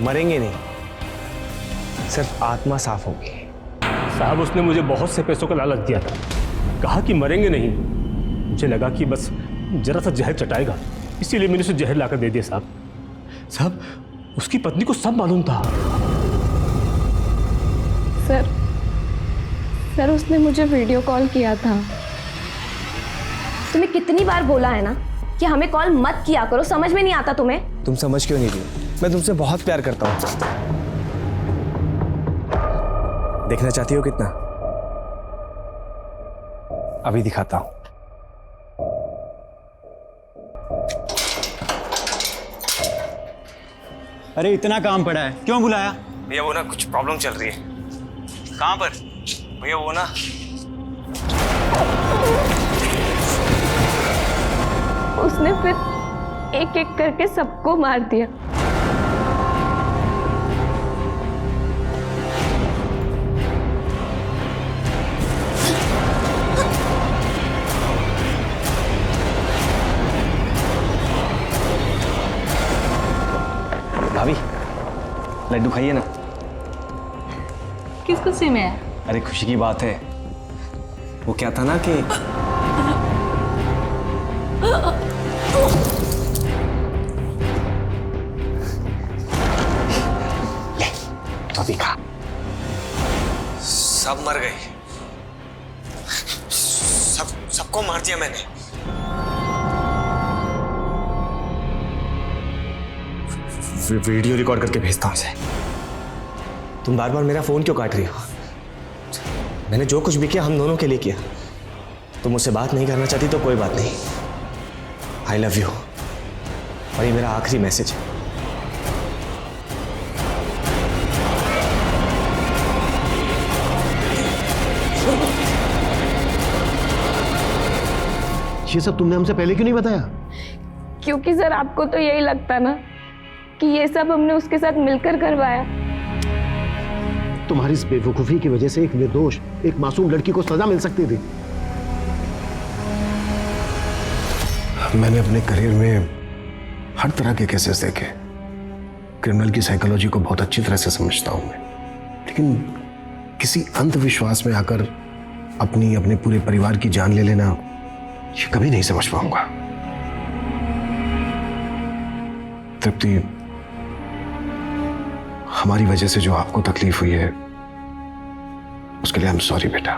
Speaker 7: मरेंगे नहीं, सिर्फ आत्मा साफ होगी।
Speaker 17: साहब उसने मुझे बहुत से पैसों का लालच दिया था, कहा कि मरेंगे नहीं। मुझे लगा कि बस जरा सा जहर चटाएगा, इसीलिए मैंने उसे जहर लाकर दे दिया साहब। साहब उसकी पत्नी को सब मालूम था।
Speaker 4: सर उसने मुझे वीडियो कॉल किया था। तुम्हें कितनी बार बोला है ना कि हमें कॉल मत किया करो, समझ में नहीं आता तुम्हें?
Speaker 7: तुम समझ क्यों नहीं रही? मैं तुमसे बहुत प्यार करता हूँ। देखना चाहती हो कितना? अभी दिखाता हूँ।
Speaker 8: अरे इतना काम पड़ा है, क्यों बुलाया?
Speaker 7: भैया वो ना कुछ प्रॉब्लम चल रही है।
Speaker 8: कहाँ पर?
Speaker 7: भैया वो ना
Speaker 4: उसने फिर एक एक करके सबको मार दिया।
Speaker 7: भाभी लड्डू खाइए ना।
Speaker 15: किस खुशी में है?
Speaker 7: अरे खुशी की बात है। वो क्या था ना कि ले तो भी खा। सब मर गए, सबको मार दिया मैंने। वीडियो रिकॉर्ड करके भेजता हूं इसे। तुम बार बार मेरा फोन क्यों काट रही हो? मैंने जो कुछ भी किया हम दोनों के लिए किया। तुम मुझसे बात नहीं करना चाहती तो कोई बात नहीं। आई लव यू, और ये मेरा आखिरी मैसेज है।
Speaker 10: ये सब तुमने हमसे पहले क्यों नहीं बताया?
Speaker 4: क्योंकि सर आपको तो यही लगता ना कि ये सब हमने उसके साथ मिलकर करवाया।
Speaker 10: तुम्हारी इस बेवकूफी की वजह से एक निर्दोष, एक मासूम लड़की को सजा मिल सकती थी। मैंने अपने करियर में हर तरह के केसेस देखे। क्रिमिनल की साइकोलॉजी को बहुत अच्छी तरह से समझता हूं मैं, लेकिन किसी अंधविश्वास में आकर अपने पूरे परिवार की जान ले लेना, ये कभी नहीं समझ पाऊंगा। तृप्ति, हमारी वजह से जो आपको तकलीफ हुई है उसके लिए आई एम सॉरी बेटा।